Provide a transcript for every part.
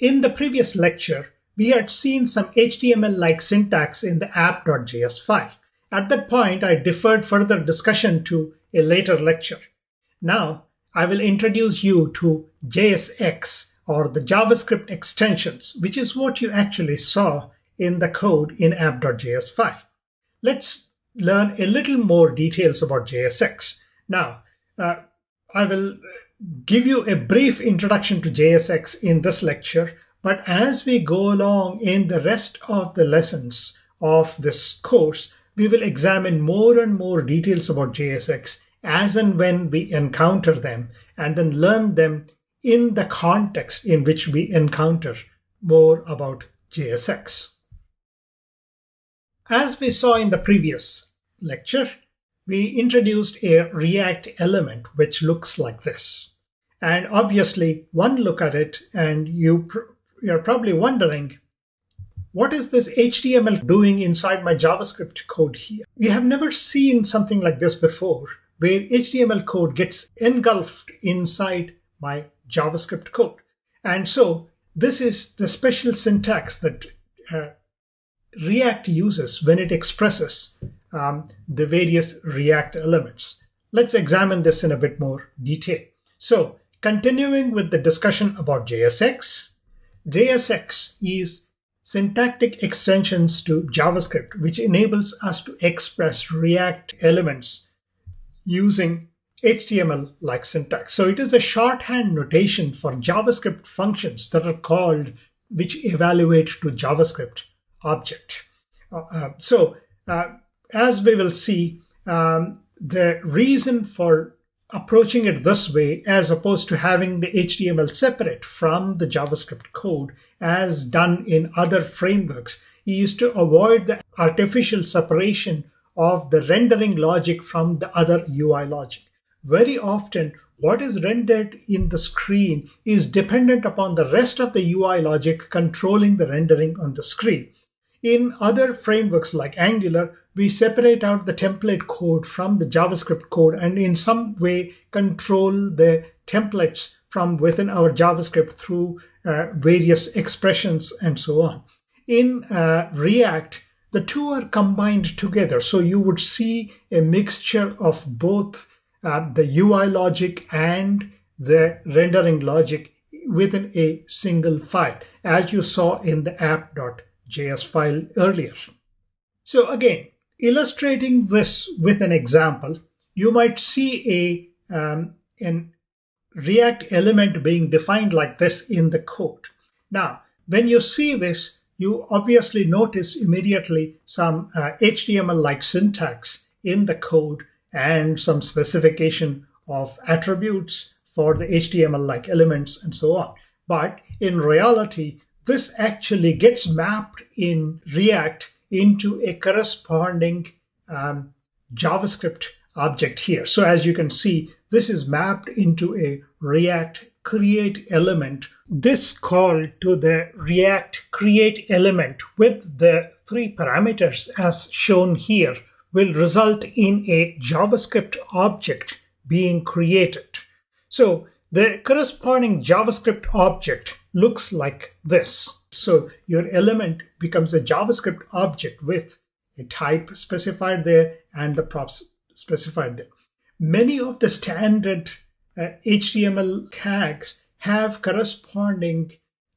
In the previous lecture, we had seen some HTML-like syntax in the app.js file. At that point, I deferred further discussion to a later lecture. Now, I will introduce you to JSX, or the JavaScript extensions, which is what you actually saw in the code in app.js file. Let's learn a little more details about JSX. Now, I will give you a brief introduction to JSX in this lecture, but as we go along in the rest of the lessons of this course, we will examine more and more details about JSX as and when we encounter them, and then learn them in the context in which we encounter more about JSX. As we saw in the previous lecture, we introduced a React element which looks like this. And obviously, one look at it and you're probably wondering, what is this HTML doing inside my JavaScript code here? We have never seen something like this before, where HTML code gets engulfed inside my JavaScript code. And so this is the special syntax that React uses when it expresses the various React elements. Let's examine this in a bit more detail. So, continuing with the discussion about JSX, JSX is syntactic extensions to JavaScript, which enables us to express React elements using HTML-like syntax. So it is a shorthand notation for JavaScript functions that are called, which evaluate to JavaScript object. As we will see, the reason for approaching it this way, as opposed to having the HTML separate from the JavaScript code, as done in other frameworks, is to avoid the artificial separation of the rendering logic from the other UI logic. Very often, what is rendered in the screen is dependent upon the rest of the UI logic controlling the rendering on the screen. In other frameworks like Angular, we separate out the template code from the JavaScript code and in some way control the templates from within our JavaScript through various expressions and so on. In React, the two are combined together. So you would see a mixture of both the UI logic and the rendering logic within a single file, as you saw in the app.js file earlier. So again, illustrating this with an example, you might see an React element being defined like this in the code. Now, when you see this, you obviously notice immediately some HTML-like syntax in the code and some specification of attributes for the HTML-like elements and so on. But in reality, this actually gets mapped in React into a corresponding JavaScript object here. So as you can see, this is mapped into a React create element. This call to the React create element with the three parameters as shown here will result in a JavaScript object being created. So the corresponding JavaScript object looks like this. So your element becomes a JavaScript object with a type specified there and the props specified there. Many of the standard HTML tags have corresponding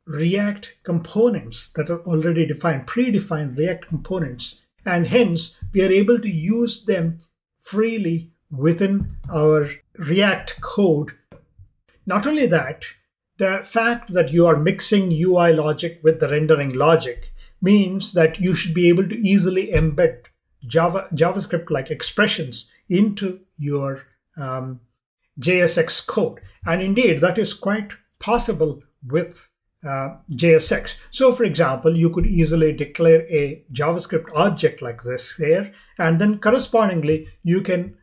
React components that are already defined, predefined React components, and hence we are able to use them freely within our React code. Not only that, the fact that you are mixing UI logic with the rendering logic means that you should be able to easily embed JavaScript-like expressions into your JSX code. And indeed, that is quite possible with JSX. So for example, you could easily declare a JavaScript object like this here, and then correspondingly, you can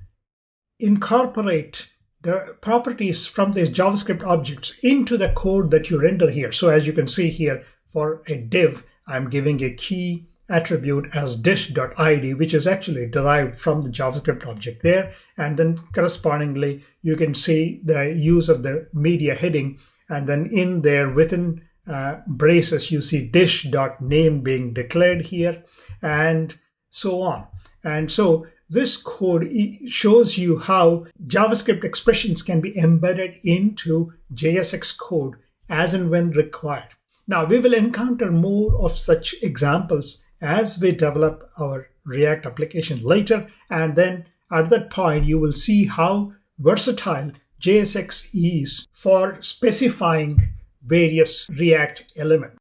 incorporate the properties from these JavaScript objects into the code that you render here. So as you can see here, for a div, I'm giving a key attribute as dish.id, which is actually derived from the JavaScript object there. And then correspondingly, you can see the use of the media heading. And then in there within braces. You see dish.name being declared here, and so on. And so this code shows you how JavaScript expressions can be embedded into JSX code as and when required. Now, we will encounter more of such examples as we develop our React application later, and then at that point, you will see how versatile JSX is for specifying various React elements.